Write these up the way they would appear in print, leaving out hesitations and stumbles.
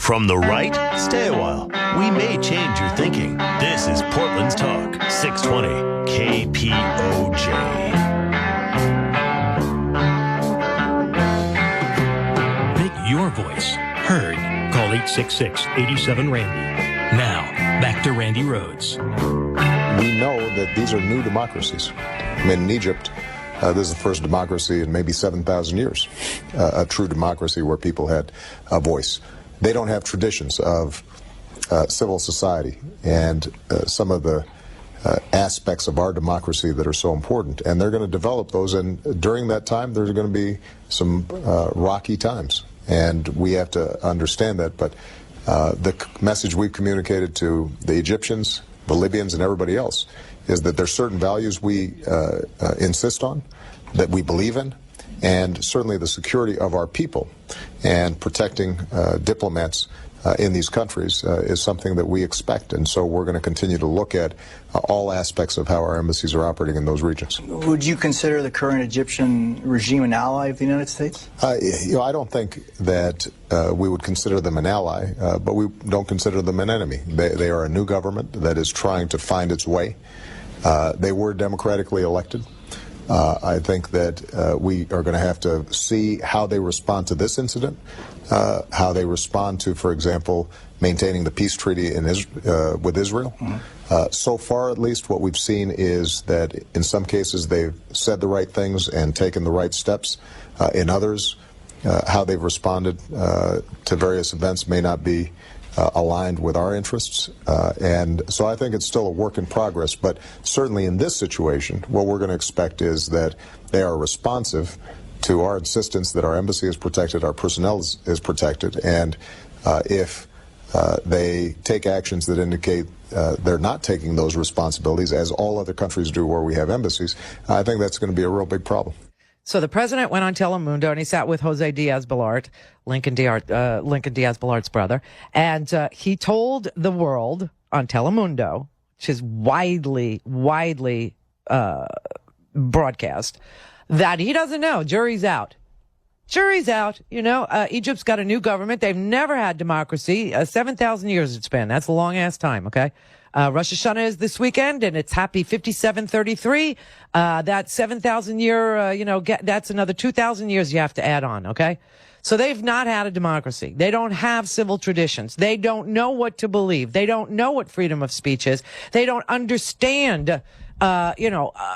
From the right, stay a while. We may change your thinking. This is Portland's Talk, 620 KPOJ. Make your voice heard. Call 866-87-RANDY. Now, back to Randy Rhodes. We know that these are new democracies. I mean, in Egypt, this is the first democracy in maybe 7,000 years, a true democracy where people had a voice. They don't have traditions of civil society and some of the aspects of our democracy that are so important, and they're going to develop those, and during that time there's going to be some rocky times, and we have to understand that. But the message we've communicated to the Egyptians, the Libyans, and everybody else is that there's certain values we insist on, that we believe in, and certainly the security of our people and protecting diplomats in these countries is something that we expect. And so we're going to continue to look at all aspects of how our embassies are operating in those regions. Would you consider the current Egyptian regime an ally of the United States? I don't think that we would consider them an ally, but we don't consider them an enemy. They are a new government that is trying to find its way. They were democratically elected. I think that we are going to have to see how they respond to this incident, how they respond to, for example, maintaining the peace treaty with Israel. So far, at least, what we've seen is that in some cases they've said the right things and taken the right steps. In others, how they've responded to various events may not be aligned with our interests, and so I think it's still a work in progress. But certainly in this situation, what we're going to expect is that they are responsive to our insistence that our embassy is protected, our personnel is protected, and if they take actions that indicate they're not taking those responsibilities, as all other countries do where we have embassies, I think that's going to be a real big problem. So the president went on Telemundo and he sat with Jose Diaz-Balart, Lincoln Diaz-Balart's brother, and he told the world on Telemundo, which is widely broadcast, that he doesn't know. Jury's out. Jury's out. You know, Egypt's got a new government. They've never had democracy. 7,000 years it's been. That's a long-ass time, okay? Rosh Hashanah is this weekend, and it's happy 5733. That 7,000 year, that's another 2,000 years you have to add on, okay? So they've not had a democracy. They don't have civil traditions. They don't know what to believe. They don't know what freedom of speech is. They don't understand,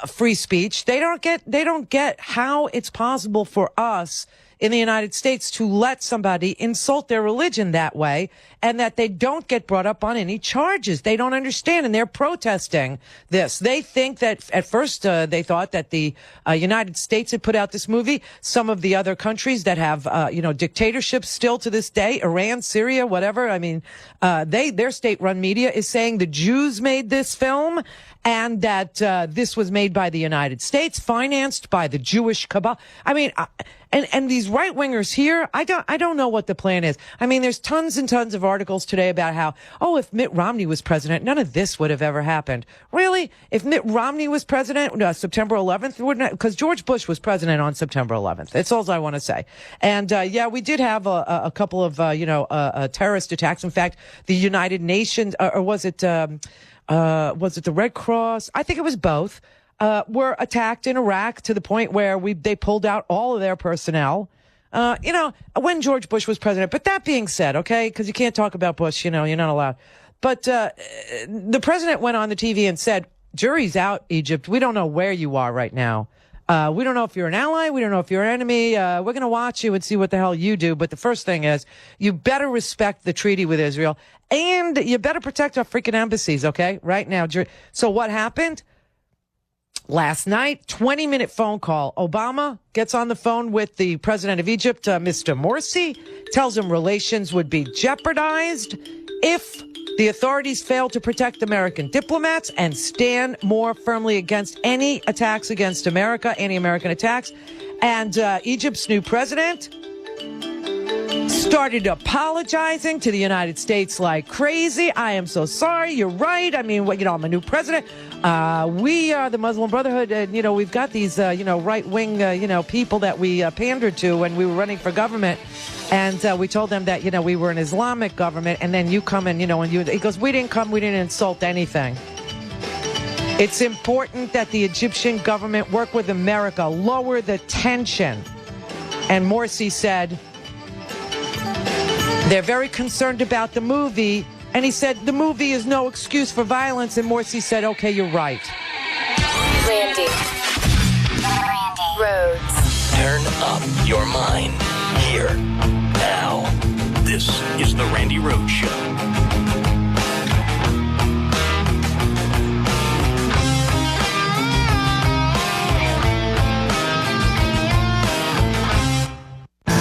free speech. They don't get how it's possible for us in the United States to let somebody insult their religion that way, and that they don't get brought up on any charges. They don't understand, and they're protesting this. They think that at first they thought that the United States had put out this movie. Some of the other countries that have dictatorships still to this day, Iran, Syria, whatever. I mean, their state-run media is saying the Jews made this film, and that this was made by the United States, financed by the Jewish cabal. I mean, and these right wingers here, I don't know what the plan is. I mean, there's tons and tons of articles today about how, if Mitt Romney was president, none of this would have ever happened. Really? If Mitt Romney was president, September 11th, wouldn't, because George Bush was president on September 11th. That's all I want to say. And we did have a couple of terrorist attacks. In fact, the United Nations, or was it the Red Cross? I think it was both. Were attacked in Iraq to the point where they pulled out all of their personnel, when George Bush was president. But that being said, okay, because you can't talk about Bush, you're not allowed. But the president went on the TV and said, jury's out, Egypt. We don't know where you are right now. We don't know if you're an ally. We don't know if you're an enemy. We're going to watch you and see what the hell you do. But the first thing is, you better respect the treaty with Israel, and you better protect our freaking embassies, okay? Right now. So what happened? Last night, 20-minute phone call. Obama gets on the phone with the president of Egypt, Mr. Morsi, tells him relations would be jeopardized if the authorities fail to protect American diplomats and stand more firmly against any attacks against America, anti-American attacks. And Egypt's new president started apologizing to the United States like crazy. I am so sorry. You're right. I mean, I'm a new president. We are the Muslim Brotherhood, and, we've got these, right-wing, people that we pandered to when we were running for government. And we told them that, we were an Islamic government. And then you come and, he goes, we didn't insult anything. It's important that the Egyptian government work with America, lower the tension. And Morsi said, they're very concerned about the movie. And he said, the movie is no excuse for violence. And Morsi said, okay, you're right. Randy Rhodes. Turn up your mind. Here. Now. This is The Randy Rhodes Show.